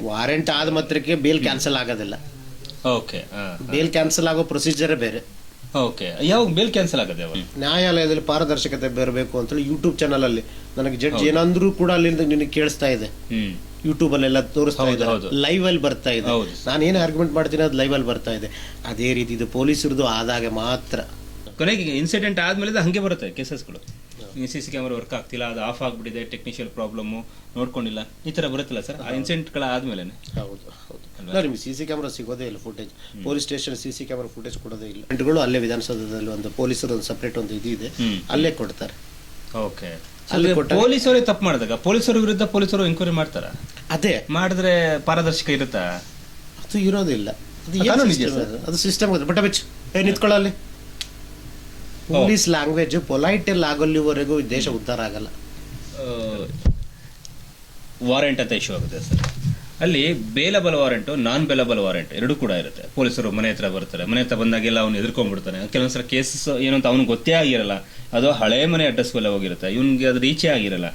Warrant ಆದ ಮಾತ್ರಕ್ಕೆ bail cancel ಆಗೋದಿಲ್ಲ. ಓಕೆ. ಬೇಲ್ ಕ್ಯಾನ್ಸಲ್ ಆಗೋ ಪ್ರೊಸೀಜರೇ ಬೇರೆ. ಓಕೆ. ಯಾವಾಗ ಬೇಲ್ ಕ್ಯಾನ್ಸಲ್ ಆಗುತ್ತೆ? ನ್ಯಾಯಾಲಯದಲ್ಲಿ ಪಾರದರ್ಶಕತೆ ಬರಬೇಕು ಅಂತೇಳಿ ಯೂಟ್ಯೂಬ್ ಚಾನಲ್ ಅಲ್ಲಿ ನನಗೆ ಜಡ್ಜ್ ಏನಂದ್ರೂ ಕೂಡ ಅಲ್ಲಿಂದ ನಿನಗೆ ಕೇಳಿಸ್ತಾ ಇದೆ. ಯೂಟ್ಯೂಬ್ ಅಲ್ಲೆಲ್ಲ ತೋರಿಸ್ತಾ ಇದ್ದಾರೆ, ಲೈವ್ ಅಲ್ಲಿ ಬರ್ತಾ ಇದೆ. ನಾನು ಏನು ಆರ್ಗ್ಯುಮೆಂಟ್ ಮಾಡ್ತೀನಿ ಅದು ಲೈವ್ ಅಲ್ಲಿ ಬರ್ತಾ ಇದೆ. ಅದೇ ರೀತಿ ಇದು ಪೊಲೀಸರದು ಆದಾಗ ಮಾತ್ರ. ಕೊನೆಗೆ ಇನ್ಸಿಡೆಂಟ್ ಆದ್ಮೇಲೆ ಹಂಗೆ ಬರುತ್ತೆ ಕೇಸಸ್ಗಳು. CC ಕ್ಯಾಮರಾ ವರ್ಕ್ ಆಗ್ತಿಲ್ಲ, ಅದು ಆಫ್ ಆಗ್ಬಿಟ್ಟಿದೆ, ಟೆಕ್ನಿಷಿಯಲ್ ಪ್ರಾಬ್ಲಮ್, ನೋಡ್ಕೊಂಡಿಲ್ಲ, ಈ ತರ ಬರುತ್ತಲ್ಲ ಸರ್ ಆ ಇನ್ಸಿಡೆಂಟ್ಗಳ ಆದ್ಮೇಲೆ. ಹೌದು ಹೌದು. ನಿಮ್ಗೆ CC ಕ್ಯಾಮರಾ ಸಿಗೋದೇ ಇಲ್ಲ, footage. Police station CC camera footage ಕೊಡೋದೇ ಇಲ್ಲ. ಗಂಟೆಗಳು ಅಲ್ಲೇ ವಿಧಾನಸೌಧದಲ್ಲಿ ಒಂದು ಪೊಲೀಸರು ಒಂದು ಸಪರೇಟ್ ಒಂದು ಇದೆ, ಅಲ್ಲೇ ಕೊಡ್ತಾರೆ. ಓಕೆ. ಪೊಲೀಸರೇ ತಪ್ಪು ಮಾಡಿದಾಗ ಪೊಲೀಸರ ವಿರುದ್ಧ ಪೊಲೀಸರು ಎಂಕ್ವೈರಿ ಮಾಡ್ತಾರ? ಅದೇ ಮಾಡಿದ್ರೆ ಪಾರದರ್ಶಕ ಇರುತ್ತಾ? ಅದು ಇರೋದಿಲ್ಲ. ಅದು ಸಿಸ್ಟಮ್ ಬಟ್ ಬೆಚ್ ನಿಂತ್ಕೊಳ್ಳಲ್ಲಿ. ಪೊಲೀಸ್ ಲ್ಯಾಂಗ್ವೇಜ್ ಪೊಲೈಟ್ ಅಲ್ಲಿ ಆಗೋಲ್ಲಿವರೆಗೂ ದೇಶ ಉದ್ಧಾರ ಆಗಲ್ಲ. ವಾರೆಂಟ್ ಅಂತ ಇಶ್ಯೂ ಆಗುತ್ತೆ ಸರ್. ಅಲ್ಲಿ bailable warrant, non bailable warrant ಎರಡೂ ಕೂಡ ಇರುತ್ತೆ. ಪೊಲೀಸರು ಮನೆ ಹತ್ರ ಬರ್ತಾರೆ, ಮನೆ ಹತ್ರ ಬಂದಾಗೆಲ್ಲ ಅವ್ನು ಎದುರ್ಕೊಂಡ್ಬಿಡ್ತಾನೆ. ಕೆಲವೊಂದ್ಸಲ ಕೇಸಸ್ ಏನು ಅಂತ ಅವ್ನಿಗೆ ಗೊತ್ತೇ ಆಗಿರಲ್ಲ, ಅದು ಹಳೆ ಮನೆ ಅಡ್ರೆಸ್ಗೆಲ್ಲ ಹೋಗಿರುತ್ತೆ, ಇವನ್ಗೆ ಅದು ರೀಚೇ ಆಗಿರಲ್ಲ.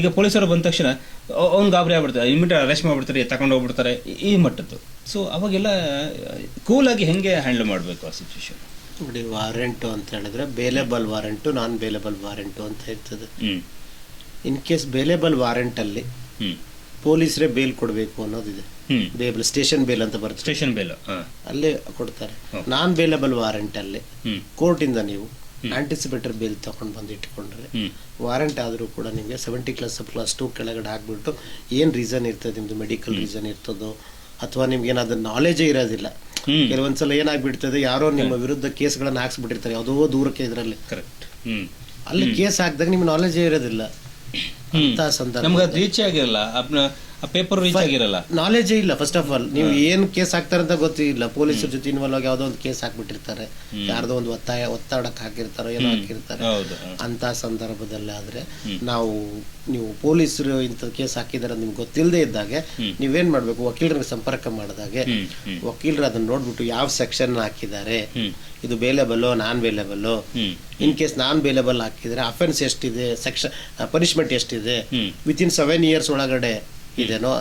ಈಗ ಪೊಲೀಸರು ಬಂದ ತಕ್ಷಣ ಅವ್ನು ಗಾಬರಿ ಆಗ್ಬಿಡ್ತಾರೆ, ಇಮಿಡಿಯೇಟ್ ಅರೆಸ್ಟ್ ಮಾಡ್ಬಿಡ್ತಾರೆ, ತಗೊಂಡು ಹೋಗ್ಬಿಡ್ತಾರೆ, ಈ ಮಟ್ಟದ್ದು. ಸೊ ಅವಾಗೆಲ್ಲ ಕೂಲಾಗಿ ಹೆಂಗೆ ಹ್ಯಾಂಡಲ್ ಮಾಡಬೇಕು ಆ ಸಿಚುವೇಶನ್? ನೋಡಿ, ವಾರೆಂಟು ಅಂತ ಹೇಳಿದ್ರೆ ಬೇಲೇಬಲ್ ವಾರೆಂಟು, ನಾನ್ ಬೇಲೇಬಲ್ ವಾರೆಂಟು ಅಂತ ಇರ್ತದೆ. ಇನ್ ಕೇಸ್ ಬೇಲೇಬಲ್ ವಾರೆಂಟ್ ಅಲ್ಲಿ ಪೊಲೀಸರೇ ಬೇಲ್ ಕೊಡಬೇಕು ಅನ್ನೋದಿದೆ. ಬೇಲ್ ಸ್ಟೇಷನ್ ಬೇಲ್ ಅಂತ ಬರುತ್ತೆ, ಸ್ಟೇಷನ್ ಬೇಲ್ ಅಲ್ಲೇ ಕೊಡ್ತಾರೆ. ನಾನ್ ಬೇಲೇಬಲ್ ವಾರೆಂಟ್ ಅಲ್ಲಿ ಕೋರ್ಟ್ ಇಂದ ನೀವು ಆಂಟಿಸಿಪೇಟರ್ ಬೇಲ್ ತಗೊಂಡು ಬಂದು ಇಟ್ಕೊಂಡ್ರೆ ವಾರೆಂಟ್ ಆದ್ರೂ ಕೂಡ ನಿಮಗೆ 70++2 ಕೆಳಗಡೆ ಹಾಕ್ಬಿಟ್ಟು ಏನ್ ರೀಸನ್ ಇರ್ತದೆ, ನಿಮ್ದು ಮೆಡಿಕಲ್ ರೀಸನ್ ಇರ್ತದೋ ಅಥವಾ ನಿಮ್ಗೆ ಏನಾದ್ರು ನಾಲೆಜೇ ಇರೋದಿಲ್ಲ. ಕೆಲವೊಂದ್ಸಲ ಏನಾಗ್ಬಿಡ್ತದೆ, ಯಾರೋ ನಿಮ್ಮ ವಿರುದ್ಧ ಕೇಸ್ಗಳನ್ನ ಹಾಕ್ಸ್ಬಿಟ್ಟಿರ್ತಾರೆ ಯಾವುದೋ ದೂರಕ್ಕೆ ಇದರಲ್ಲಿ. ಕರೆಕ್ಟ್. ಅಲ್ಲಿ ಕೇಸ್ ಹಾಕಿದಾಗ ನಿಮ್ಗೆ ನಾಲೆಜೇ ಇರೋದಿಲ್ಲ. ಅಂತ ಸಂದರ್ಭ ನಮ್ಗೆ ರೀಚ್ ಆಗಿರಲ್ಲ, ಪೇಪರ್ ರೀಚ್ ಆಗಿರಲ್ಲ, ನಾಲೆಜೇ ಇಲ್ಲ. ಫಸ್ಟ್ ಆಫ್ ಆಲ್ ನೀವು ಏನ್ ಕೇಸ್ ಹಾಕ್ತಾರೆ ಅಂತ ಗೊತ್ತಿಲ್ಲ. ಪೊಲೀಸರ ಜೊತೆ ಇನ್ವಾಲ್ವ್ ಆಗಿ ಯಾವ್ದೋ ಒಂದು ಕೇಸ್ ಹಾಕ್ಬಿಟ್ಟಿರ್ತಾರೆ, ಯಾರ್ದೋ ಒಂದು ಒತ್ತಡಕ್ಕೆ ಹಾಕಿರ್ತಾರೋ ಏನೋ ಹಾಕಿರ್ತಾರೆ. ಅಂತ ಸಂದರ್ಭದಲ್ಲಿ ಆದ್ರೆ ನೀವು ಪೊಲೀಸರು ಇಂಥ ಕೇಸ್ ಹಾಕಿದಾರೆ ನಿಮ್ಗೆ ಗೊತ್ತಿಲ್ಲದೆ ಇದ್ದಾಗೆ ನೀವೇನ್ ಮಾಡ್ಬೇಕು, ವಕೀಲರಿಗೆ ಸಂಪರ್ಕ ಮಾಡಿದಾಗೆ ವಕೀಲರು ಅದನ್ನ ನೋಡ್ಬಿಟ್ಟು ಯಾವ ಸೆಕ್ಷನ್ ಹಾಕಿದ್ದಾರೆ, ಇದು ಬೇಲೇಬಲ್ಲೋ ನಾನ್ ಬೇಲೇಬಲ್ಲೋ, ಇನ್ ಕೇಸ್ ನಾನ್ ಬೇಲೇಬಲ್ ಹಾಕಿದ್ರೆ ಅಫೆನ್ಸ್ ಎಷ್ಟಿದೆ, ಸೆಕ್ಷನ್ ಪನಿಷ್ಮೆಂಟ್ ಎಷ್ಟಿದೆ, ವಿತಿನ್ 7 years ಒಳಗಡೆ ಇದೇನೋ,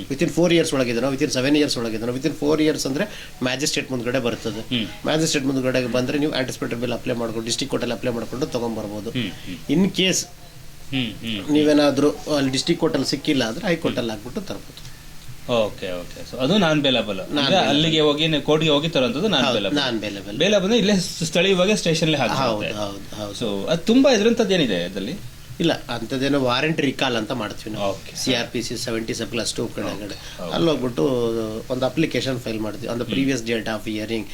ವಿತಿನ್ 4 years ಒಳಗಿದೇನೋ, ವಿತಿನ್ 7 years ಒಳಗಿದೇನೋ. ವಿತಿನ್ 4 years ಅಂದ್ರೆ ಮ್ಯಾಜಿಸ್ಟ್ರೇಟ್ ಮುಂದ್ಗಡೆ ಬರ್ತದೆ. ಮ್ಯಾಜಿಸ್ಟ್ರೇಟ್ ಮುಂದ್ಗಡೆ ಬಂದ್ರೆ ನೀವು ಆಂಟಿಸಿಪೇಟರ್ ಬಿಲ್ ಅಪ್ಲೈ ಮಾಡ್ಕೊಂಡು ಡಿಸ್ಟ್ರಿಕ್ಟ್ ಕೋರ್ಟ್ ಅಲ್ಲಿ ಅಪ್ಲೈ ಮಾಡ್ಕೊಂಡು ತಗೊಂಡ್ಬರ್ಬೋದು. ಇನ್ ಕೇಸ್ ನೀವೇನಾದ್ರೂ ಅಲ್ಲಿ ಡಿಸ್ಟ್ರಿಕ್ಟ್ ಕೋರ್ಟ್ ಅಲ್ಲಿ ಸಿಕ್ಕಿಲ್ಲ ಅಂದ್ರೆ ಹೈಕೋರ್ಟ್ ಅಲ್ಲಿ ಹಾಕ್ಬಿಟ್ಟು ತರ್ಬೋದು. Okay okay. ಸೊ ಅದು ನಾನ್ ಬೇಲಬಲ್, ಅಲ್ಲಿಗೆ ಹೋಗಿ ಕೋರ್ಟ್ಗೆ ಹೋಗಿ ತರುವಂತದ್ದು ನಾನ್ ಬೇಲಬಲ್. ಬೇಲಬಲ್ ಇಲ್ಲೇ ಸ್ಥಳೀಯವಾಗಿ ಸ್ಟೇಷನ್ ಹಾಕಿ. ಸೊ ಅದು ತುಂಬಾ ಇದ್ರಂತದ್ದು ಏನಿದೆ ಅದರಲ್ಲಿ? ಇಲ್ಲ, ಅಂಥದ್ದೇನೋ ವಾರೆಂಟ್ ರಿಕಾಲ್ ಅಂತ ಮಾಡ್ತೀವಿ ನಾವು. CRPC 70+2 ಕೆಳಗಡೆ ಅಲ್ಲಿ ಹೋಗ್ಬಿಟ್ಟು ಒಂದು ಅಪ್ಲಿಕೇಶನ್ ಫೈಲ್ ಮಾಡ್ತೀವಿ. On the previous date of hearing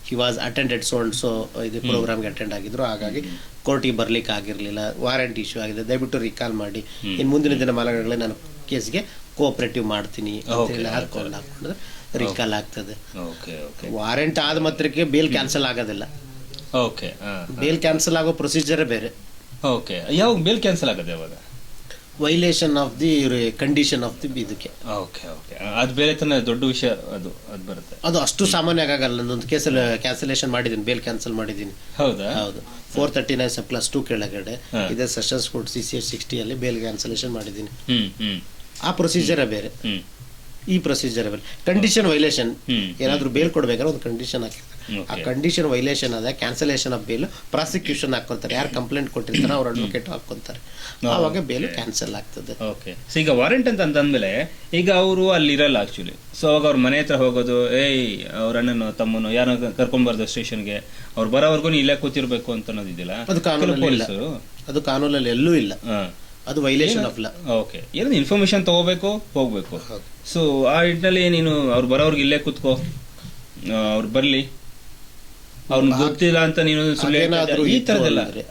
he was attended so ಇದು ಪ್ರೋಗ್ರಾಮ್ಗೆ ಅಟೆಂಡ್ ಆಗಿದ್ರು, ಹಾಗಾಗಿ ಕೋರ್ಟಿಗೆ ಬರ್ಲಿಕ್ಕೆ ಆಗಿರಲಿಲ್ಲ, ವಾರೆಂಟ್ ಇಶ್ಯೂ ಆಗಿದೆ, ದಯವಿಟ್ಟು ರಿಕಾಲ್ ಮಾಡಿ, ಇನ್ನು ಮುಂದಿನ ದಿನಮಾನಗಳಲ್ಲಿ ನಾನು ಕೇಸ್ಗೆ ಕೋಆಪರೇಟಿವ್ ಮಾಡ್ತೀನಿ ಅಂತ ಹೇಳಿ ಹಾಕೊಂಡ್ರೆ ರಿಕಾಲ್ ಆಗ್ತದೆ. ವಾರೆಂಟ್ ಆದ ಮಾತ್ರಕ್ಕೆ ಬೇಲ್ ಕ್ಯಾನ್ಸಲ್ ಆಗೋದಿಲ್ಲ. ಬೇಲ್ ಕ್ಯಾನ್ಸಲ್ ಆಗೋ ಪ್ರೊಸೀಜರೇ ಬೇರೆ. ಓಕೆ. ಯಾವಾಗ ಬೇಲ್ ಕ್ಯಾನ್ಸಲ್ ಆಗುತ್ತೆ? ಯಾವಾಗ violation of the condition of the ಇದಕ್ಕೆ. Okay okay. ಅದು ಬೇರೆ ತಾನೇ ದೊಡ್ಡ ವಿಷಯ, ಅದು ಬರುತ್ತೆ. ಅದು ಅಷ್ಟು ಸಾಮಾನ್ಯ ಆಗಲ್ಲ. ನಂದೊಂದು ಕೇಸಲ್ಲಿ ಕ್ಯಾನ್ಸಲೇಷನ್ ಮಾಡಿದ್ದೀನಿ, ಬೇಲ್ ಕ್ಯಾನ್ಸಲ್ ಮಾಡಿದ್ದೀನಿ. ಹೌದಾ? ಹೌದು. 439+2 ಕೆಳಗಡೆ ಇದೆ ಸೆಷನ್ಸ್ ಕೋರ್ಟ್ CCH 60 ಅಲ್ಲಿ ಬೇಲ್ ಕ್ಯಾನ್ಸಲೇಷನ್ ಮಾಡಿದ್ದೀನಿ. ಆ ಪ್ರೊಸೀಜರೇ ಬೇರೆ, ಈ ಪ್ರೊಸೀಜರ್ ಬೇರೆ. ಕಂಡೀಷನ್ ವೈಲೇಷನ್, ಏನಾದ್ರು ಬೇಲ್ ಕೊಡ್ಬೇಕಾದ್ರೆ ಒಂದು ಕಂಡೀಷನ್ ಹಾಕಿರ್ತಾರೆ. ಆ ಕಂಡೀಷನ್ ವೈಲೇಷನ್ ಆದ ಕ್ಯಾನ್ಸಲೇಷನ್ ಆಫ್ ಬೇಲ್ ಪ್ರಾಸಿಕ್ಯೂಷನ್ ಹಾಕೊಳ್ತಾರೆ. ಯಾರು ಕಂಪ್ಲೇಂಟ್ ಕೊಟ್ಟಿರ್ತಾರೋ ಅವ್ರ ಅಡ್ವೊಕೇಟ್ ಹಾಕೊಂತಾರೆ, ಆವಾಗ ಬೇಲ್ ಕ್ಯಾನ್ಸಲ್ ಆಗ್ತದೆ. ಓಕೆ. ಸೊ ಈಗ ವಾರೆಂಟ್ ಅಂತ ಅಂದ್ಮೇಲೆ ಈಗ ಅವರು ಅಲ್ಲಿ ಇರಲ್ಲ ಆಕ್ಚುಲಿ. ಸೊ ಅವಾಗ ಅವ್ರ ಮನೆ ಹತ್ರ ಹೋಗೋದು, ಅವ್ರ ಅಣ್ಣನೋ ತಮ್ಮನೋ ಯಾರೋ ಕರ್ಕೊಂಡ್ಬಾರ್ದು ಸ್ಟೇಷನ್ಗೆ, ಅವ್ರು ಬರೋವರೆಗೂ ಇಲ್ಲೇ ಕೂತಿರ್ಬೇಕು ಅಂತ ಅನ್ನೋದಿದೆಯಲ್ಲ, ಅದು ಕಾನೂನಲ್ಲಿ ಎಲ್ಲೂ ಇಲ್ಲ. ಅದು ವೈಲೇಷನ್ ಆಫ್ ಲಾ. ಓಕೆ. ಏನೋ ಇನ್ಫಾರ್ಮೇಶನ್ ತಗೋಬೇಕು, ಹೋಗ್ಬೇಕು. ಸೊ ಆ ನಿಟ್ಟಿನಲ್ಲಿ ನೀನು ಅವ್ರು ಬರೋರ್ಗೆ ಇಲ್ಲೇ ಕೂತ್ಕೋ, ಅವ್ರು ಬರ್ಲಿ, ಅವ್ರಿಗೆ ಗೊತ್ತಿಲ್ಲ ಅಂತ ನೀನು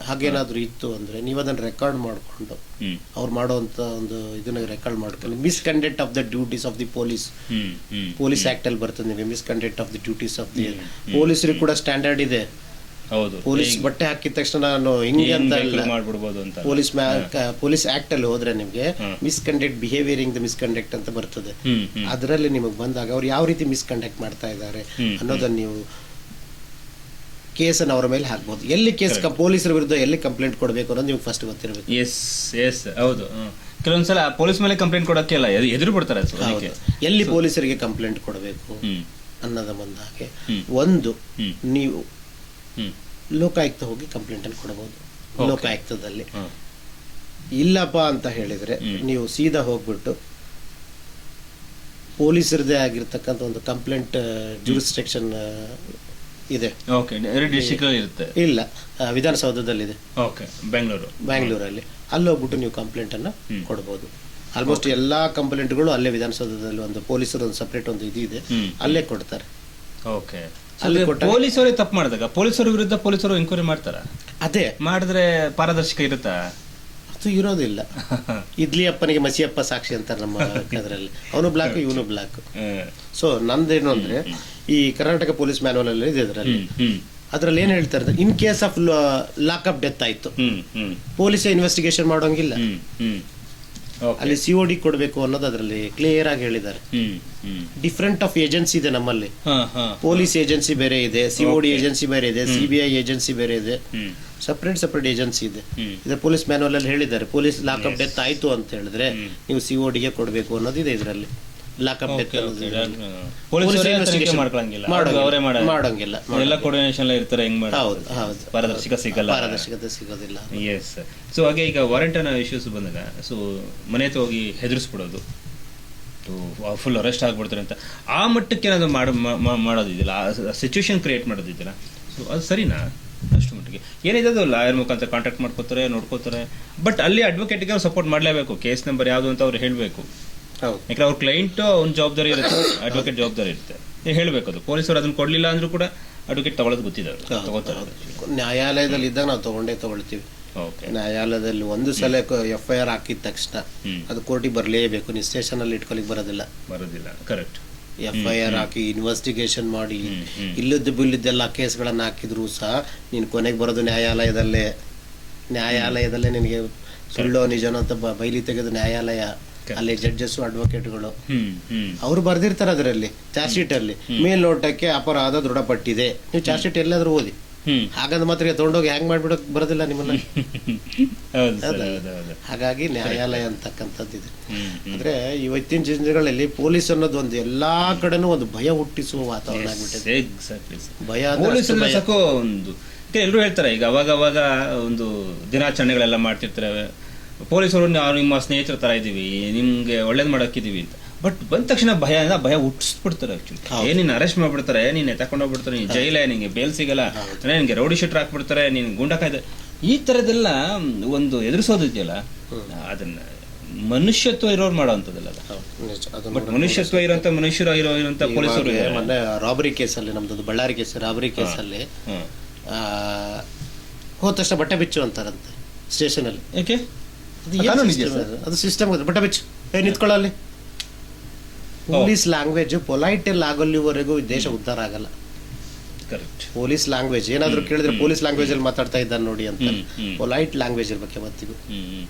ಹಾಗೇನಾದ್ರೂ ಇತ್ತು ಅಂದ್ರೆ ನೀವು ಅದನ್ನ ರೆಕಾರ್ಡ್ ಮಾಡ್ಕೊಂಡು ಅವ್ರು ಮಾಡೋಂತ ಒಂದು ಇದನ್ನ ರೆಕಾರ್ಡ್ ಮಾಡ್ಕೊಂಡು misconduct of the duties of the police act ಅಲ್ಲಿ ಬರ್ತದೆ ನಿಮಗೆ misconduct of the duties of the ಪೊಲೀಸರಿಗೆ ಕೂಡ ಸ್ಟ್ಯಾಂಡರ್ಡ್ ಇದೆ. ಹೌದು. ಪೊಲೀಸ್ ಬಟ್ಟೆ ಹಾಕಿದ ತಕ್ಷಣ ನಾನು ಹಿಂಗೆ ಅಂತ ಮಾಡ್ಬಿಡ್ಬೋದು ಅಂತ. ಪೊಲೀಸ್ ಆಕ್ಟ್ ಅಲ್ಲಿ ಹೋದ್ರೆ ನಿಮ್ಗೆ ಮಿಸ್ಕಂಡಕ್ಟ್ ಬಿಹೇವಿಯರಿಂಗ್ ದ ಮಿಸ್ಕಂಡಕ್ಟ್ ಅಂತ ಬರ್ತದೆ. ಅದರಲ್ಲಿ ನಿಮಗೆ ಬಂದಾಗ ಅವ್ರು ಯಾವ ರೀತಿ ಮಿಸ್ಕಂಡಕ್ಟ್ ಮಾಡ್ತಾ ಇದ್ದಾರೆ ಅನ್ನೋದನ್ನ ನೀವು ಕೇಸನ್ನು ಅವರ ಮೇಲೆ ಹಾಕ್ಬೋದು. ಎಲ್ಲಿ ಕೇಸ್ ಪೊಲೀಸರ ವಿರುದ್ಧ ಎಲ್ಲಿ ಕಂಪ್ಲೇಂಟ್ ಕೊಡಬೇಕು ಅನ್ನೋದು ನಿಮ್ಗೆ ಫಸ್ಟ್ ಗೊತ್ತಿರಬೇಕು. ಎಸ್ ಹೌದು. ಕೆಲವೊಂದ್ಸಲ ಪೊಲೀಸ್ ಮೇಲೆ ಕಂಪ್ಲೇಂಟ್ ಕೊಡಕ್ಕೆ ಅಲ್ಲ, ಎದುರು ಬಿಡ್ತಾರೆ. ಎಲ್ಲಿ ಪೊಲೀಸರಿಗೆ ಕಂಪ್ಲೇಂಟ್ ಕೊಡಬೇಕು ಅನ್ನೋದ ಬಂದಾಗೆ ಒಂದು ನೀವು ಲೋಕಾಯುಕ್ತ ಹೋಗಿ ಕಂಪ್ಲೇಂಟ್ ಅನ್ನು ಕೊಡಬಹುದು. ಲೋಕಾಯುಕ್ತದಲ್ಲಿ ಇಲ್ಲಪ್ಪ ಅಂತ ಹೇಳಿದ್ರೆ ನೀವು ಸೀದಾ ಹೋಗ್ಬಿಟ್ಟು ಪೊಲೀಸರದೇ ಆಗಿರ್ತಕ್ಕಂಥ ಒಂದು ಕಂಪ್ಲೇಂಟ್ ಜೂರಿಸ್ಡಿಕ್ಷನ್ ಇದೆ. ಇಲ್ಲ, ವಿಧಾನಸೌಧದಲ್ಲಿದೆ, ಬೆಂಗಳೂರಲ್ಲಿ. ಅಲ್ಲಿ ಹೋಗ್ಬಿಟ್ಟು ನೀವು ಕಂಪ್ಲೇಂಟ್ ಅನ್ನ ಕೊಡಬಹುದು. ಆಲ್ಮೋಸ್ಟ್ ಎಲ್ಲಾ ಕಂಪ್ಲೇಂಟ್ಗಳು ಅಲ್ಲೇ ವಿಧಾನಸೌಧದಲ್ಲಿ ಒಂದು ಪೊಲೀಸರು ಒಂದು ಸಪರೇಟ್ ಒಂದು ಇದೆ, ಅಲ್ಲೇ ಕೊಡ್ತಾರೆ. ಪೊಲೀಸರೇ ತಪ್ಪು ಮಾಡಿದಾಗ ಪೊಲೀಸರ ವಿರುದ್ಧ ಪೊಲೀಸರು ಎಂಕ್ವೈರಿ ಮಾಡ್ತಾರ. ಅದೇ ಮಾಡಿದ್ರೆ ಪಾರದರ್ಶಕ ಇರುತ್ತಾ? ಅದು ಇರೋದಿಲ್ಲ. ಇಡ್ಲಿ ಅಪ್ಪನಿಗೆ ಮಸಿಯಪ್ಪ ಸಾಕ್ಷಿ ಅಂತಾರೆ ನಮ್ಮ ಅದರಲ್ಲಿ. ಅವನು ಬ್ಲಾಕ್, ಇವನು ಬ್ಲಾಕ್. ಸೊ ನಂದೇನು ಅಂದ್ರೆ ಈ ಕರ್ನಾಟಕ ಪೊಲೀಸ್ ಮ್ಯಾನುವಲ್ ಅಲ್ಲಿ ಇದೆ, ಅದ್ರಲ್ಲಿ ಏನ್ ಹೇಳ್ತಾರೆ, in case of lock up death ಆಯ್ತು, ಪೊಲೀಸ್ ಇನ್ವೆಸ್ಟಿಗೇಷನ್ ಮಾಡೋಂಗಿಲ್ಲ, ಅಲ್ಲಿ COD ಕೊಡಬೇಕು ಅನ್ನೋದು ಅದರಲ್ಲಿ ಕ್ಲಿಯರ್ ಆಗಿ ಹೇಳಿದ್ದಾರೆ. ಡಿಫ್ರೆಂಟ್ ಆಫ್ ಏಜೆನ್ಸಿ ಇದೆ ನಮ್ಮಲ್ಲಿ. ಪೊಲೀಸ್ ಏಜೆನ್ಸಿ ಬೇರೆ ಇದೆ, COD ಏಜೆನ್ಸಿ ಬೇರೆ ಇದೆ, CBI ಏಜೆನ್ಸಿ ಬೇರೆ ಇದೆ, ಸಪರೇಟ್ ಏಜೆನ್ಸಿ ಇದೆ. ಇದು ಪೊಲೀಸ್ ಮ್ಯಾನುವಲ್ ಅಲ್ಲಿ ಹೇಳಿದ್ದಾರೆ. ಪೊಲೀಸ್ ಲಾಕ್ ಅಪ್ ಡೆತ್ ಆಯ್ತು ಅಂತ ಹೇಳಿದ್ರೆ ನೀವು COD ಗೆ ಕೊಡಬೇಕು ಅನ್ನೋದಿದೆ ಇದರಲ್ಲಿ. ಲಾಕ್ ಅಪ್ ಡೆತ್ ಮಾಡೋಂಗಿಲ್ಲ, ಪಾರದರ್ಶಕತೆ ಸಿಗೋದಿಲ್ಲ. ಸೊ ಹಾಗೆ ಈಗ ವಾರೆಂಟ್ ಅನ್ನೋ ಇಶ್ಯೂಸ್ ಬಂದಾಗ ಸೊ ಮನೆ ಹೋಗಿ ಹೆದರಿಸ್ಬಿಡೋದು, ಫುಲ್ ಅರೆಸ್ಟ್ ಆಗ್ಬಿಡ್ತಾರೆ ಅಂತ ಆ ಮಟ್ಟಕ್ಕೆ ಏನಾದ್ರು ಮಾಡೋದಿದ್ದಿಲ್ಲ, ಸಿಚುವೇಶನ್ ಕ್ರಿಯೇಟ್ ಮಾಡೋದಿದ್ದಿಲ್ಲ. ಸೊ ಅದು ಸರಿನಾ? ಅಷ್ಟು ಮಟ್ಟಿಗೆ ಏನಿದೆ ಅದು ಲಾಯರ್ ಮುಖಾಂತರ ಕಾಂಟ್ಯಾಕ್ಟ್ ಮಾಡ್ಕೋತಾರೆ, ನೋಡ್ಕೋತಾರೆ. ಬಟ್ ಅಲ್ಲಿ ಅಡ್ವೊಕೇಟ್ಗೆ ಅವ್ರು ಸಪೋರ್ಟ್ ಮಾಡಲೇಬೇಕು. ಕೇಸ್ ನಂಬರ್ ಯಾವುದು ಅಂತ ಅವ್ರು ಹೇಳಬೇಕು. ಯಾಕಂದ್ರೆ ಅವ್ರ ಕ್ಲೈಂಟ್ ಒಂದು ಜವಾಬ್ದಾರಿ ಇರುತ್ತೆ, ಅಡ್ವೊಕೇಟ್ ಜವಾಬ್ದಾರಿ ಇರುತ್ತೆ, ಹೇಳ್ಬೇಕು. ಅದು ಪೊಲೀಸರು ಅದನ್ನ ಕೊಡ್ಲಿಲ್ಲ ಅಂದ್ರೂ ಕೂಡ ಅಡ್ವೊಕೇಟ್ ತಗೊಳ್ಳೋದು ಗೊತ್ತಿದೆ, ತಗೋತಾರೆ. ನ್ಯಾಯಾಲಯದಲ್ಲಿ ಇದ್ದಾಗ ನಾವು ತಗೊಳ್ತೀವಿ. ನ್ಯಾಯಾಲಯದಲ್ಲಿ ಒಂದು ಸಲ FIR ಹಾಕಿದ ತಕ್ಷಣ ಅದು ಕೋರ್ಟಿಗೆ ಬರಲೇಬೇಕು. ನೀವು ಸ್ಟೇಷನ್ ಅಲ್ಲಿ ಇಟ್ಕೊಲಿಕ್ಕೆ ಬರೋದಿಲ್ಲ. ಕರೆಕ್ಟ್. FIR ಹಾಕಿ ಇನ್ವೆಸ್ಟಿಗೇಷನ್ ಮಾಡಿ ಇಲ್ಲದ್ದು ಬಿಲ್ಲಿದ್ದೆಲ್ಲ ಕೇಸ್ಗಳನ್ನ ಹಾಕಿದ್ರು ಸಹ ನೀನು ಕೊನೆಗೆ ಬರೋದು ನ್ಯಾಯಾಲಯದಲ್ಲೇ ನಿನಗೆ ಸುಳ್ಳೋ ನಿಜನೋ ಅಂತ ಬೈಲಿ ತೆಗೆದು ನ್ಯಾಯಾಲಯ. ಅಲ್ಲಿ ಜಡ್ಜಸ್, ಅಡ್ವೊಕೇಟ್ಗಳು ಅವ್ರು ಬರ್ದಿರ್ತಾರೆ ಅದರಲ್ಲಿ ಚಾರ್ಜ್ ಶೀಟ್ ಅಲ್ಲಿ, ಮೇಲ್ನೋಟಕ್ಕೆ ಅಪರಾಧ ದೃಢಪಟ್ಟಿದೆ. ನೀವು ಚಾರ್ಜ್ ಶೀಟ್ ಎಲ್ಲಾದ್ರೂ ಓದಿ. ಹಾಗಂದ ಮಾತ್ರ ತಗೊಂಡೋಗಿ ಹ್ಯಾಂಗ್ ಮಾಡ್ಬಿಡಕ್ ಬರೋದಿಲ್ಲ ನಿಮ್ಮನ್ನ. ಹಾಗಾಗಿ ನ್ಯಾಯಾಲಯ ಅಂತಕ್ಕಂಥದ್ದಿದೆ. ಅಂದ್ರೆ ಇವತ್ತಿನ ಜನಗಳಲ್ಲಿ ಪೊಲೀಸ್ ಅನ್ನೋದು ಒಂದು ಎಲ್ಲಾ ಕಡೆನೂ ಒಂದು ಭಯ ಹುಟ್ಟಿಸುವ ವಾತಾವರಣ ಆಗ್ಬಿಟ್ಟಿದೆ. ಭಯ ಒಂದು ಎಲ್ಲರೂ ಹೇಳ್ತಾರೆ. ಈಗ ಅವಾಗ ಒಂದು ದಿನಾಚರಣೆಗಳೆಲ್ಲ ಮಾಡ್ತಿರ್ತಾರೆ, ಪೊಲೀಸರು ನಿಮ್ಮ ಸ್ನೇಹಿತರ ತರ ಇದೀವಿ, ನಿಮ್ಗೆ ಒಳ್ಳೇದ್ ಮಾಡಕ್ಕಿದೀವಿ ಅಂತ. ಬಟ್ ಬಂದ ತಕ್ಷಣ ಭಯ ಹುಟ್ಟಿಸ್ಬಿಡ್ತಾರೆ. ಆಕ್ಚುಲಿ ನೀನ್ ಅರೆಸ್ಟ್ ಮಾಡ್ಬಿಡ್ತಾರೆ, ನೀನ್ ತಕೊಂಡೋಗ್ಬಿಡ್ತಾರೆ, ನೀನ್ ಜೈಲೇ, ನಿಂಗೆ ಬೇಲ್ ಸಿಗಲ್ಲ, ನಿನ್ಗೆ ರೌಡಿ ಶೀಟರ್ ಹಾಕ್ಬಿಡ್ತಾರೆ, ನೀನ್ ಗುಂಡಕಾಯ್ದೆ, ಈ ತರದೆಲ್ಲ ಒಂದು ಎದುರಿಸೋದಿದೆಯಲ್ಲ, ಅದನ್ನ ಮನುಷ್ಯತ್ವ ಇರೋರು ಮಾಡೋಂಥದ್ದಲ್ಲ. ಬಟ್ ಮನುಷ್ಯತ್ವ ಇರೋಂತ ಮನುಷ್ಯರು ಇರೋಂತ ಪೊಲೀಸರು. ಮೊನ್ನೆ ರಾಬರಿ ಕೇಸಲ್ಲಿ, ನಮ್ದು ಬಳ್ಳಾರಿ ಕೇಸ್ ರಾಬರಿ ಕೇಸಲ್ಲಿ ಹೋದ ತಕ್ಷಣ ಬಟ್ಟೆ ಬಿಚ್ಚು ಅಂತಾರಂತೆ ಸ್ಟೇಷನ್ ಅಲ್ಲಿ. ಯಾಕೆ? ಅದು ಸಿಸ್ಟಮ್ ಬಟ್ಟೆ ಬಿಚ್ಚು, ನಿಂತ್ಕೊಳ್ಳಲ್ಲಿ. ಪೊಲೀಸ್ ಲ್ಯಾಂಗ್ವೇಜ್ ಪೊಲೈಟ್ ಆಗೋಲ್ಲಿವರೆಗೂ ದೇಶ ಉದ್ಧಾರ ಆಗಲ್ಲ. ಪೊಲೀಸ್ ಲ್ಯಾಂಗ್ವೇಜ್ ಏನಾದ್ರು ಕೇಳಿದ್ರೆ ಪೊಲೀಸ್ ಲ್ಯಾಂಗ್ವೇಜ್ ಅಲ್ಲಿ ಮಾತಾಡ್ತಾ ಇದ್ದಾನೆ ನೋಡಿ ಅಂತ. ಪೊಲೈಟ್ ಲ್ಯಾಂಗ್ವೇಜ್ ಇರ್ಬೇಕು ಯಾವತ್ತಿಗೂ,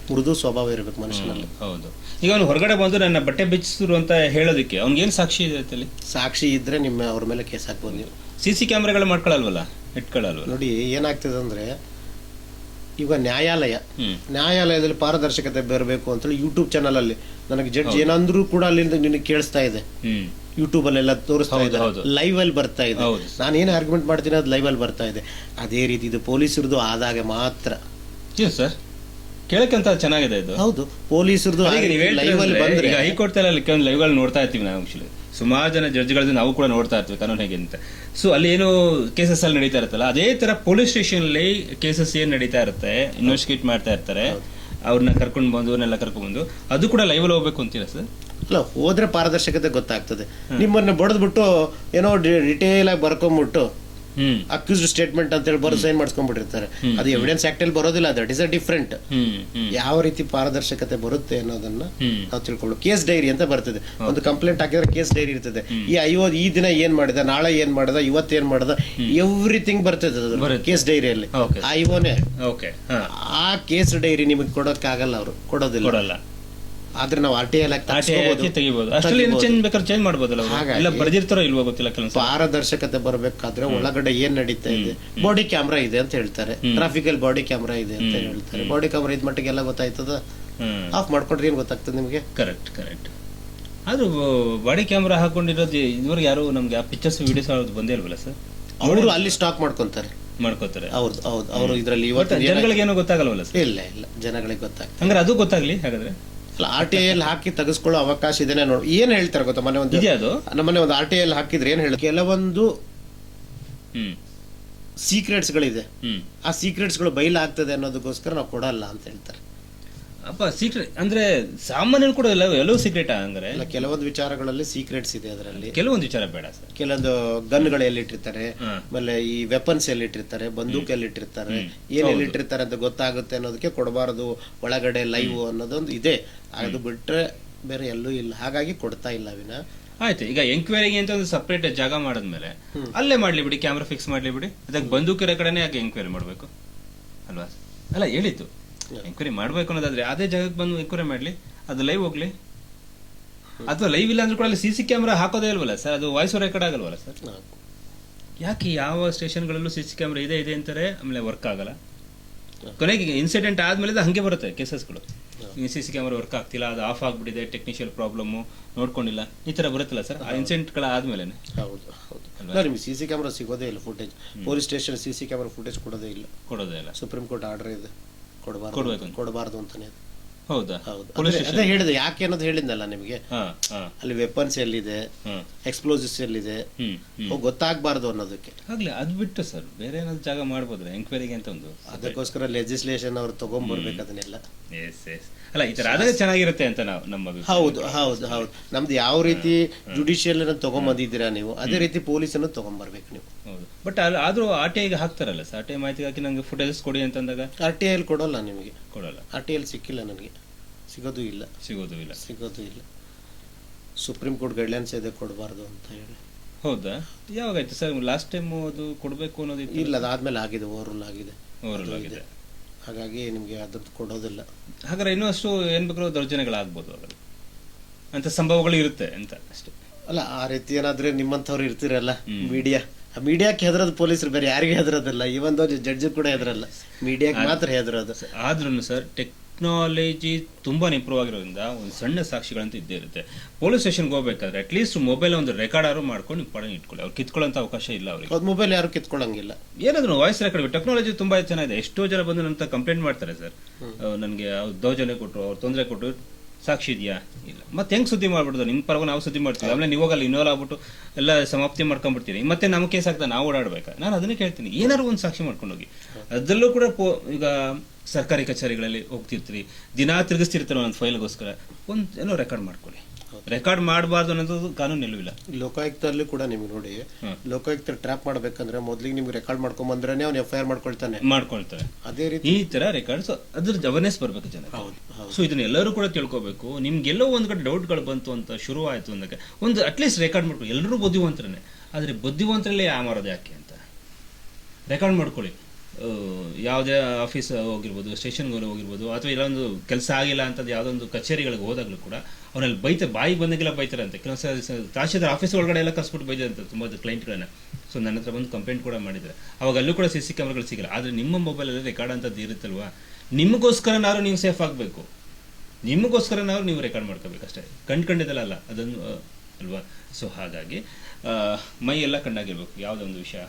ಮೃದು ಸ್ವಭಾವ ಇರ್ಬೇಕು ಮನುಷ್ಯನಲ್ಲಿ. ಹೌದು. ಈಗ ಅವ್ನು ಹೊರಗಡೆ ಬಂದು ನನ್ನ ಬಟ್ಟೆ ಬಿಚ್ಚಿದ್ರು ಅಂತ ಹೇಳೋದಕ್ಕೆ ಅವ್ನಿಗೇನು ಸಾಕ್ಷಿ ಇದೆ? ಸಾಕ್ಷಿ ಇದ್ರೆ ಅವ್ರ ಮೇಲೆ ಕೇಸ್ ಹಾಕ್ಬೋದು ನೀವು. CC ಕ್ಯಾಮ್ರಾಗಳು ಮಾಡ್ಕೊಳ್ಳಲ್ವಲ್ಲ, ಇಟ್ಕೊಳ್ಳಲ್ವ? ನೋಡಿ ಏನಾಗ್ತದೆ ಅಂದ್ರೆ, ಈಗ ನ್ಯಾಯಾಲಯದಲ್ಲಿ ಪಾರದರ್ಶಕತೆ ಬರಬೇಕು ಅಂತೇಳಿ ಯೂಟ್ಯೂಬ್ ಚಾನಲ್ ಅಲ್ಲಿ ನನಗೆ ಜಡ್ಜ್ ಏನಂದ್ರೂ ಕೂಡ ಅಲ್ಲಿಂದ ನಿನಗೆ ಕೇಳಿಸ್ತಾ ಇದೆ. ಯೂಟ್ಯೂಬ್ ಅಲ್ಲೆಲ್ಲ ತೋರಿಸ್ತಾ ಇದ್ದಾರೆ, ಲೈವ್ ಅಲ್ಲಿ ಬರ್ತಾ ಇದೆ. ನಾನು ಏನು ಆರ್ಗ್ಯುಮೆಂಟ್ ಮಾಡ್ತೀನಿ ಅದು ಲೈವ್ ಅಲ್ಲಿ ಬರ್ತಾ ಇದೆ. ಅದೇ ರೀತಿ ಇದು ಪೊಲೀಸರದು ಆದಾಗ ಮಾತ್ರ ಸರ್ ಕೇಳಕ್ಕಂತ ಚೆನ್ನಾಗಿದೆ ಇದು. ಹೌದು, ಪೊಲೀಸರದು ಲೈವ್ ಅಲ್ಲಿ ಬಂದ್ರೆ. ಹೈಕೋರ್ಟ್ ಅಲ್ಲಿ ಲೈವ್ ಅಲ್ಲಿ ನೋಡ್ತಾ ಇರ್ತೀವಿ ನಾವು. ಆಕ್ಚುಲಿ ಸುಮಾರು ಜನ ಜಡ್ಜ್ಗಳದ್ದು ನಾವು ಕೂಡ ನೋಡ್ತಾ ಇರ್ತೀವಿ ಕಾನೂನು ಹೇಗೆ ಅಂತ. ಸೊ ಅಲ್ಲಿ ಏನು ಕೇಸಸ್ ಅಲ್ಲಿ ನಡೀತಾ ಇರುತ್ತಲ್ಲ, ಅದೇ ತರ ಪೊಲೀಸ್ ಸ್ಟೇಷನ್ ಅಲ್ಲಿ ಕೇಸಸ್ ಏನ್ ನಡೀತಾ ಇರುತ್ತೆ, ಇನ್ವೆಸ್ಟಿಗೇಟ್ ಮಾಡ್ತಾ ಇರ್ತಾರೆ, ಅವ್ರನ್ನ ಕರ್ಕೊಂಡು ಬಂದು ಅದು ಕೂಡ ಲೈವ್ ಅಲ್ಲಿ ಹೋಗ್ಬೇಕು ಅಂತೀರಾ ಸರ್? ಅಲ್ಲ, ಹೋದ್ರೆ ಪಾರದರ್ಶಕತೆ ಗೊತ್ತಾಗ್ತದೆ. ನಿಮ್ಮನ್ನ ಬಡದ್ಬಿಟ್ಟು ಏನೋ ಡಿಟೇಲ್ ಆಗಿ ಬರ್ಕೊಂಡ್ಬಿಟ್ಟು ಅಕ್ಯೂಸ್ಡ್ ಸ್ಟೇಟ್ಮೆಂಟ್ ಅಂತ ಹೇಳಿ ಬರೋ ಸೈನ್ ಮಾಡಿಸ್ಕೊಂಡ್ಬಿಟ್ಟಿರ್ತಾರೆ. ಅದು ಎವಿಡೆನ್ಸ್ ಆಕ್ಟ್ ಅಲ್ಲಿ ಬರೋದಿಲ್ಲ. That is a different. ಯಾವ ರೀತಿ ಪಾರದರ್ಶಕತೆ ಬರುತ್ತೆ ಅನ್ನೋದನ್ನ ನಾವು ತಿಳ್ಕೊಳ್ಳೋದು. ಕೇಸ್ ಡೈರಿ ಅಂತ ಬರ್ತದೆ. ಒಂದು ಕಂಪ್ಲೇಂಟ್ ಹಾಕಿದ್ರೆ ಕೇಸ್ ಡೈರಿ ಇರ್ತದೆ. ಈ ದಿನ ಏನ್ ಮಾಡಿದ, ನಾಳೆ ಏನ್ ಮಾಡಿದ, ಇವತ್ತು ಏನ್ ಮಾಡಿದ, ಎವ್ರಿಥಿಂಗ್ ಬರ್ತದೆ ಕೇಸ್ ಡೈರಿಯಲ್ಲಿ. ಆ ಕೇಸ್ ಡೈರಿ ನಿಮಗೆ ಕೊಡೋಕ್ಕಾಗಲ್ಲ, ಅವರು ಕೊಡೋದಿಲ್ಲ. ಆದ್ರೆ ನಾವು ಆರ್ ಟಿ ಎಲ್ ತೆಗಿಬಹುದು. ಅಷ್ಟರಲ್ಲಿ ಚೇಂಜ್ ಬೇಕಾದ್ರೆ ಚೇಂಜ್ ಮಾಡ್ಬೋದಲ್ಲ ಅವ್ರು? ಇಲ್ಲ ಬರ್ದಿರ್ತಾರೋ ಇಲ್ವೋ ಗೊತ್ತಿಲ್ಲ. ಕೆಲಸ ಪಾರದರ್ಶಕತೆ ಬರ್ಬೇಕಾದ್ರೆ ಒಳಗಡೆ ಏನ್ ನಡೀತಾ ಇದೆ, ಬಾಡಿ ಕ್ಯಾಮ್ರಾ ಇದೆ ಅಂತ ಹೇಳ್ತಾರೆ, ಟ್ರಾಫಿಕ್ ಅಲ್ಲಿ ಬಾಡಿ ಕ್ಯಾಮ್ರಾ ಇದೆ ಅಂತ ಹೇಳ್ತಾರೆ. ಬಾಡಿ ಕ್ಯಾಮ್ರಾ ಇದ್ ಮಟ್ಟಿಗೆ ಎಲ್ಲ ಗೊತ್ತಾಯ್ತದ, ಆಫ್ ಮಾಡ್ಕೊಂಡ್ರೆ ಏನ್ ಗೊತ್ತಾಗ್ತದೆ ನಿಮ್ಗೆ? Correct correct. ಆದ್ರೂ ಬಾಡಿ ಕ್ಯಾಮ್ರಾ ಹಾಕೊಂಡಿರೋದು ಇದುವರೆಗೆ ಯಾರು ನಮ್ಗೆ ಆ ಪಿಕ್ಚರ್ಸ್ ವಿಡಿಯೋಸ್ ಬಂದೇ ಇಲ್ವಲ್ಲ ಸರ್? ಅವರು ಅಲ್ಲಿ ಸ್ಟಾಕ್ ಮಾಡ್ಕೊಂತಾರೆ. ಹೌದು ಹೌದು, ಅವರು ಇದ್ರಲ್ಲಿ ಜನಗಳಿಗೆ ಏನೋ ಗೊತ್ತಾಗಲ್ವಲ್ಲ ಸರ್? ಇಲ್ಲ ಇಲ್ಲ, ಜನಗಳಿಗೆ ಗೊತ್ತಾಗ್ತದೆ. ಹಂಗಾರೆ ಅದು ಗೊತ್ತಾಗ್ಲಿ ಹಾಗಾದ್ರೆ. ಆರ್ ಟಿ ಐ ಹಾಕಿ ತೆಗೆಸ್ಕೊಳ್ಳೋ ಅವಕಾಶ ಇದೆ ನೋಡಿ. ಏನ್ ಹೇಳ್ತಾರೆ ಗೊತ್ತಾ, ಮೊನ್ನೆ ಒಂದು ನಮ್ಮನೆ ಒಂದು ಆರ್ ಟಿ ಐ ಹಾಕಿದ್ರೆ ಏನ್ ಹೇಳಿ, ಕೆಲವೊಂದು ಸೀಕ್ರೆಟ್ಸ್ ಗಳಿದೆ, ಆ ಸೀಕ್ರೆಟ್ಸ್ ಗಳು ಬಯಲಾಗ್ತದೆ ಅನ್ನೋದಕ್ಕೋಸ್ಕರ ನಾವು ಕೊಡಲ್ಲ ಅಂತ ಹೇಳ್ತಾರೆ. ಅಪ್ಪ ಸೀಕ್ರೆಟ್ ಅಂದ್ರೆ ಸಾಮಾನ್ಯ ಕೂಡ ಎಲ್ಲವೂ ಸೀಕ್ರೆಟ್ ಹಂಗಾರೆ? ಕೆಲವೊಂದು ವಿಚಾರಗಳಲ್ಲಿ ಸೀಕ್ರೆಟ್ಸ್ ಇದೆ, ಅದರಲ್ಲಿ ಕೆಲವೊಂದು ವಿಚಾರ ಬೇಡ ಸರ್. ಕೆಲವೊಂದು ಗನ್ಗಳು ಎಲ್ಲಿಟ್ಟಿರ್ತಾರೆ, ಆಮೇಲೆ ಈ ವೆಪನ್ಸ್ ಎಲ್ಲಿಟ್ಟಿರ್ತಾರೆ, ಬಂದೂಕ್ ಎಲ್ಲಿಟ್ಟಿರ್ತಾರೆ, ಏನ್ ಎಲ್ಲಿಟ್ಟಿರ್ತಾರೆ ಅಂತ ಗೊತ್ತಾಗುತ್ತೆ ಅನ್ನೋದಕ್ಕೆ ಕೊಡಬಾರದು, ಒಳಗಡೆ ಲೈವ್ ಅನ್ನೋದೊಂದು ಇದೆ. ಅದು ಬಿಟ್ರೆ ಬೇರೆ ಎಲ್ಲೂ ಇಲ್ಲ, ಹಾಗಾಗಿ ಕೊಡ್ತಾ ಇಲ್ಲ ವಿನ. ಆಯ್ತು, ಈಗ ಎಂಕ್ವೈರಿಗೆ ಅಂತ ಒಂದು ಸಪರೇಟ್ ಜಾಗ ಮಾಡಿದ್ಮೇಲೆ ಅಲ್ಲೇ ಮಾಡ್ಲಿ ಬಿಡಿ, ಕ್ಯಾಮ್ರಾ ಫಿಕ್ಸ್ ಮಾಡ್ಲಿ ಬಿಡಿ. ಅದಕ್ಕೆ ಬಂದೂಕಿರೋ ಕಡೆನೇ ಯಾಕೆ ಎಂಕ್ವೈರಿ ಮಾಡ್ಬೇಕು ಅಲ್ವಾ? ಅಲ್ಲ ಹೇಳಿದ್ದು ಎಂಕ್ವೈರಿ ಮಾಡ್ಬೇಕು ಅನ್ನೋದಾದ್ರೆ ಅದೇ ಜಾಗಕ್ಕೆ ಬಂದು ಎಂಕ್ವೈರಿ ಮಾಡ್ಲಿ, ಅದು ಲೈವ್ ಹೋಗ್ಲಿ. ಅಥವಾ ಲೈವ್ ಇಲ್ಲ ಅಂದ್ರೆ ಕೂಡ ಅಲ್ಲಿ ಸಿಸಿ ಕ್ಯಾಮ್ರಾ ಹಾಕೋದೇ ಇಲ್ವಲ್ಲ ಸರ್? ಅದು ವಾಯ್ಸ್ ರೆಕಾರ್ಡ್ ಆಗಲ್ವಲ್ಲ ಸರ್? ಯಾಕೆ ಯಾವ ಸ್ಟೇಷನ್ಗಳಲ್ಲೂ ಸಿಸಿ ಕ್ಯಾಮ್ರಾ ಇದೆ ಅಂತಾರೆ, ಆಮೇಲೆ ವರ್ಕ್ ಆಗಲ್ಲ. ಕೊನೆಗೆ ಇನ್ಸಿಡೆಂಟ್ ಆದ್ಮೇಲೆ ಹಂಗೆ ಬರುತ್ತೆ ಕೇಸಸ್ಗಳು. ಈ ಸಿಸಿ ಕ್ಯಾಮ್ರಾ ವರ್ಕ್ ಆಗ್ತಿಲ್ಲ, ಅದು ಆಫ್ ಆಗ್ಬಿಟ್ಟಿದೆ, ಟೆಕ್ನಿಷಿಯಲ್ ಪ್ರಾಬ್ಲಮ್, ನೋಡ್ಕೊಂಡಿಲ್ಲ, ಈ ತರ ಬರುತ್ತಲ್ಲ ಸರ್ ಆ ಇನ್ಸಿಡೆಂಟ್ಗಳ ಆದ್ಮೇಲೆ. ಹೌದು ಹೌದು, ನಿಮ್ಗೆ ಸಿಸಿ ಕ್ಯಾಮ್ರಾ ಸಿಗೋದೇ ಇಲ್ಲ, footage. Police station CC camera footage ಕೊಡೋದೇ ಇಲ್ಲ. ಸುಪ್ರೀಂ ಕೋರ್ಟ್ ಆರ್ಡರ್ ಇದೆ, ಕೊಡಬಾರ್ದು ಅಂತಾನೆ. ಹೌದಾ? ಹೌದು, ಅದೇ ಹೇಳಿದೆ ಯಾಕೆ ಅನ್ನೋದು ಹೇಳಿದ್ನಲ್ಲ ನಿಮಗೆ. ಅಲ್ಲಿ ವೆಪನ್ಸ್ ಎಲ್ಲಿದೆ, ಎಕ್ಸ್ಪ್ಲೋಸಿವ್ಸ್ ಎಲ್ಲಿದೆ ಗೊತ್ತಾಗಬಾರ್ದು ಅನ್ನೋದಕ್ಕೆ. ಆಗ್ಲಿ, ಅದ್ ಬಿಟ್ಟು ಸರ್ ಬೇರೆ ಏನಾದ್ರು ಜಾಗ ಮಾಡ್ಬೋದ್ರೆ ಎಂಕ್ವೈರಿಗೆ ಅಂತ ಒಂದು? ಅದಕ್ಕೋಸ್ಕರ ಲೆಜಿಸ್ಲೇಷನ್ ಅವ್ರು ತಗೊಂಡ್ಬರ್ಬೇಕು ಅದನ್ನೆಲ್ಲ. ಅಲ್ಲ, ಈ ತರ ಆದ್ರೆ ಚೆನ್ನಾಗಿರುತ್ತೆ ಅಂತ ನಾವು ನಮ್ಮ. ಹೌದು ಹೌದು ಹೌದು, ನಮ್ದು ಯಾವ ರೀತಿ ಜುಡಿಷಿಯಲ್ ತಗೊಂಡ್ಬಂದಿದ್ದೀರಾ ನೀವು, ಅದೇ ರೀತಿ ಪೊಲೀಸನ್ನು ತಗೊಂಡ್ಬರ್ಬೇಕು ನೀವು. ಹೌದು, ಬಟ್ ಆದ್ರೂ ಆರ್ ಟಿ ಐಗೆ ಹಾಕ್ತಾರಲ್ಲ ಸರ್, ಆರ್ ಟಿ ಐ ಮಾಹಿತಿ ಹಾಕಿ ನಂಗೆ ಫುಟೇಜಸ್ ಕೊಡಿ ಅಂತಂದಾಗ ಆರ್ ಟಿ ಐ ಕೊಡೋಲ್ಲ, ನಿಮಗೆ ಕೊಡಲ್ಲ. ಆರ್ ಟಿ ಐ ಸಿಕ್ಕಿಲ್ಲ ನನಗೆ, ಸಿಗೋದು ಇಲ್ಲ. ಸುಪ್ರೀಂ ಕೋರ್ಟ್ ಗೈಡ್ಲೈನ್ಸ್ ಇದೆ ಕೊಡಬಾರ್ದು ಅಂತ ಹೇಳಿ. ಹೌದಾ? ಯಾವಾಗಾಯ್ತು ಸರ್ ಲಾಸ್ಟ್ ಟೈಮ್ ಅದು ಕೊಡಬೇಕು ಅನ್ನೋದು? ಇಲ್ಲ, ಅದಾದ್ಮೇಲೆ ಆಗಿದೆ, ಓವರ್ ಆಗಿದೆ. ಹಾಗಾಗಿ ನಿಮ್ಗೆ ಅದ್ರದ್ದು ಕೊಡೋದಿಲ್ಲ. ಹಾಗಾದ್ರೆ ಇನ್ನೂ ಅಷ್ಟು ಏನ್ ಬೇಕಾದ್ರೂ ದೌರ್ಜನ್ಯಗಳಾಗ್ಬೋದು ಆಗಲ್ಲ ಅಂತ ಸಂಭವಗಳು ಇರುತ್ತೆ ಅಂತ ಅಷ್ಟೇ. ಅಲ್ಲ, ಆ ರೀತಿ ಏನಾದ್ರೆ ನಿಮ್ಮಂಥವ್ರು ಇರ್ತಿರಲ್ಲ, ಮೀಡಿಯಾಕ್ಕೆ ಹೆದರೋದು ಪೊಲೀಸರು, ಬೇರೆ ಯಾರಿಗೆ ಹೆದರೋದಿಲ್ಲ. ಇವನ್ ಜಡ್ಜ್ ಕೂಡ ಹೆದರಲ್ಲ, ಮೀಡಿಯಾಕ್ಕೆ ಮಾತ್ರ ಹೆದರೋದು. ಆದ್ರೂ ಸರ್ ಟೆಕ್ನಾಲಜಿ ತುಂಬಾ ಇಂಪ್ರೂವ್ ಆಗಿರೋದ್ರಿಂದ ಒಂದು ಸಣ್ಣ ಸಾಕ್ಷಿಗಳಂತ ಇದ್ದೇ ಇರುತ್ತೆ. ಪೊಲೀಸ್ ಸ್ಟೇಷನ್ಗೆ ಹೋಗ್ಬೇಕಾದ್ರೆ ಅಟ್ಲೀಸ್ಟ್ ಮೊಬೈಲ್ ಒಂದು ರೆಕಾರ್ಡ್ ಮಾಡ್ಕೊಂಡು ನೀವು ಪಡೆ ಇಟ್ಕೊಳ್ಳಿ. ಅವ್ರು ಕಿತ್ಕೊಳ್ಳೋಂತ ಅವಕಾಶ ಇಲ್ಲ ಅವ್ರಿಗೆ. ಮೊಬೈಲ್ ಯಾರು ಕಿತ್ಕೊಳ್ಳಂಗಿಲ್ಲ. ಏನಾದ್ರು ವಾಯ್ಸ್ ರೆಕಾರ್ಡ್, ಟೆಕ್ನಾಲಜಿ ತುಂಬಾ ಚೆನ್ನಾಗಿದೆ. ಎಷ್ಟೋ ಜನ ಬಂದು ನನ್ನ ಕಂಪ್ಲೇಂಟ್ ಮಾಡ್ತಾರೆ ಸರ್, ನನಗೆ ದೌರ್ಜನ್ಯ ಕೊಟ್ಟರು, ಅವ್ರು ತೊಂದರೆ ಕೊಟ್ಟರು, ಸಾಕ್ಷಿ ಇದೆಯಾ? ಇಲ್ಲ. ಮತ್ತೆ ಹೆಂಗ್ ಸುದ್ದಿ ಮಾಡ್ಬಿಡ್ದು? ನಿಮ್ ಪರವಾಗಿ ನಾವು ಸುದ್ದಿ ಮಾಡ್ತೀವಿ, ಆಮೇಲೆ ನೀವು ಹೋಗಲ್ಲ, ಇನ್ವಾಲ್ವ್ ಆಗ್ಬಿಟ್ಟು ಎಲ್ಲ ಸಮಾಪ್ತಿ ಮಾಡ್ಕೊಂಡ್ಬಿಡ್ತೀರಿ, ಮತ್ತೆ ನಮ್ಮ ಕೇಸ್ ಆಗ್ತಾ ನಾವು ಓಡಾಡ್ಬೇಕಾ? ನಾನು ಅದನ್ನೇ ಕೇಳ್ತೀನಿ, ಏನಾದ್ರು ಒಂದು ಸಾಕ್ಷಿ ಮಾಡ್ಕೊಂಡೋಗಿ. ಅದರಲ್ಲೂ ಕೂಡ ಈಗ ಸರ್ಕಾರಿ ಕಚೇರಿಗಳಲ್ಲಿ ಹೋಗ್ತಿರ್ತೀರಿ, ದಿನಾ ತಿರುಗಿಸ್ತಿರ್ತಾರೆ ಒಂದು ಫೈಲ್ಗೋಸ್ಕರ, ಏನೋ ರೆಕಾರ್ಡ್ ಮಾಡ್ಕೊಳ್ಳಿ. ರೆಕಾರ್ಡ್ ಮಾಡಬಾರ್ದು ಅನ್ನೋದು ಕಾನೂನು ನಿಲ್ಲುವಿಲ್ಲ. ಲೋಕಾಯುಕ್ತಲ್ಲಿ ಕೂಡ ನಿಮ್ಗೆ ನೋಡಿ, ಲೋಕಾಯುಕ್ತ ಟ್ರ್ಯಾಪ್ ಮಾಡ್ಬೇಕಂದ್ರೆ ಮೊದ್ಲಿಗೆ ನಿಮ್ಗೆ ರೆಕಾರ್ಡ್ ಮಾಡ್ಕೊಂಡ್ಬಂದ್ರೆ ಅವ್ನು FIR ಮಾಡ್ಕೊಳ್ತಾರೆ. ಅದೇ ರೀತಿ ಈ ತರ ರೆಕಾರ್ಡ್ಸ್ ಅದ್ರ ಅವೇರ್ನೆಸ್ ಬರ್ಬೇಕು ಜನ. ಸೊ ಇದನ್ನ ಎಲ್ಲರೂ ಕೂಡ ತಿಳ್ಕೊಬೇಕು. ನಿಮ್ಗೆಲ್ಲೋ ಒಂದ್ ಕಡೆ ಡೌಟ್ಗಳು ಬಂತು ಅಂತ ಶುರು ಆಯ್ತು ಅಂದಾಗ ಒಂದು ಅಟ್ಲೀಸ್ಟ್ ರೆಕಾರ್ಡ್ ಮಾಡ್ಕೊಳ್ಳಿ. ಎಲ್ಲರೂ ಬುದ್ಧಿವಂತರನ್ನೇ, ಆದ್ರೆ ಬುದ್ಧಿವಂತರಲ್ಲೇ ಯಾಮಾರೋದು ಯಾಕೆ ಅಂತ ರೆಕಾರ್ಡ್ ಮಾಡ್ಕೊಳ್ಳಿ. ಯಾವುದೇ ಆಫೀಸ್ ಹೋಗಿರ್ಬೋದು, ಸ್ಟೇಷನ್ಗೆ ಹೋಗಿರ್ಬೋದು, ಅಥವಾ ಇಲ್ಲೊಂದು ಕೆಲಸ ಆಗಿಲ್ಲ ಅಂತದ್ದು ಯಾವುದೊಂದು ಕಚೇರಿಗಳಿಗೆ ಹೋದಾಗಲೂ ಕೂಡ ಅವ್ರಲ್ಲಿ ಬಾಯಿ ಬಂದಾಗೆಲ್ಲ ಬೈತಾರೆ ಅಂತ. ಕೆಲವೊಂದು ತಹಶೀಲ್ದಾರ್ ಆಫೀಸ್ ಒಳಗಡೆ ಎಲ್ಲ ಕರ್ಸ್ಬಿಟ್ಟು ಬೈತಾರೆ ಅಂತ ತುಂಬ ಕ್ಲೈಂಟ್ಗಳನ್ನ. ಸೊ ನನ್ನ ಹತ್ರ ಬಂದು ಕಂಪ್ಲೇಂಟ್ ಕೂಡ ಮಾಡಿದ್ದಾರೆ. ಅವಾಗ ಅಲ್ಲೂ ಕೂಡ CC ಕ್ಯಾಮ್ರಾಗಳು ಸಿಗಲ್ಲ. ಆದರೆ ನಿಮ್ಮ ಮೊಬೈಲಲ್ಲಿ ರೆಕಾರ್ಡ್ ಅಂತದ್ದು ಇರುತ್ತಲ್ವಾ, ನಿಮಗೋಸ್ಕರನಾದ್ರು ನೀವು ಸೇಫ್ ಆಗಬೇಕು, ನಿಮಗೋಸ್ಕರನಾದ್ರು ನೀವು ರೆಕಾರ್ಡ್ ಮಾಡ್ಕೋಬೇಕಷ್ಟೇ. ಕಂಡಿದ್ದಲ್ಲ ಅಲ್ಲ ಅದನ್ನು ಅಲ್ವಾ? ಸೊ ಹಾಗಾಗಿ ಮೈ ಎಲ್ಲ ಕಂಡಾಗಿರ್ಬೇಕು. ಯಾವುದೋ ಒಂದು ವಿಷಯ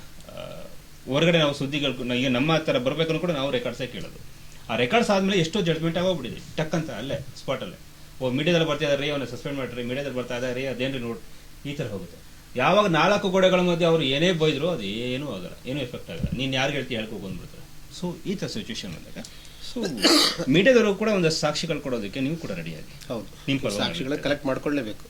ಹೊರಗಡೆ ನಾವು ಸುದ್ದಿಗಳು ಈಗ ನಮ್ಮ ಹತ್ರ ಬರ್ಬೇಕನ್ನು ಕೂಡ ನಾವು ರೆಕಾರ್ಡ್ಸೇ ಕೇಳೋದು. ಆ ರೆಕಾರ್ಡ್ಸ್ ಆದ್ಮೇಲೆ ಎಷ್ಟೋ ಜಡ್ಜ್ಮೆಂಟ್ ಆಗೋಗ್ಬಿಟ್ಟಿದೆ ಟಕ್ ಅಂತ ಅಲ್ಲೇ ಸ್ಪಾಟಲ್ಲೇ. ಮೀಡಿಯಾದಲ್ಲಿ ಬರ್ತಾ ಇದ್ದಾರೆ, ಅವನ್ನ ಸಸ್ಪೆಂಡ್ ಮಾಡ್ರಿ, ಮೀಡಿಯಾದಲ್ಲಿ ಬರ್ತಾ ಇದ್ದಾರೆ, ಅದೇನ್ರಿ ನೋಡಿ, ಈ ಥರ ಹೋಗುತ್ತೆ. ಯಾವಾಗ 4 ಗೋಡೆಗಳ ಮಧ್ಯೆ ಅವರು ಏನೇ ಬೈದ್ರು ಅದು ಏನೂ ಆಗಲ್ಲ, ಏನೂ ಎಫೆಕ್ಟ್ ಆಗಲ್ಲ. ನೀನು ಯಾರಿಗೆ ಹೇಳ್ತಿ ಹೇಳ್ಕೊ ಬಂದ್ಬಿಡ್ತಾರೆ. ಸೊ ಈ ಥರ ಸಿಚುವೇಶನ್ ಬಂದಾಗ ಸೊ ಮೀಡಿಯಾದವರು ಕೂಡ ಒಂದಷ್ಟು ಸಾಕ್ಷಿಗಳು ಕೊಡೋದಕ್ಕೆ ನೀವು ಕೂಡ ರೆಡಿಯಾಗಿ. ಹೌದು, ನಿಮ್ಮ ಸಾಕ್ಷಿಗಳನ್ನ ಕಲೆಕ್ಟ್ ಮಾಡ್ಕೊಳ್ಳೇಬೇಕು.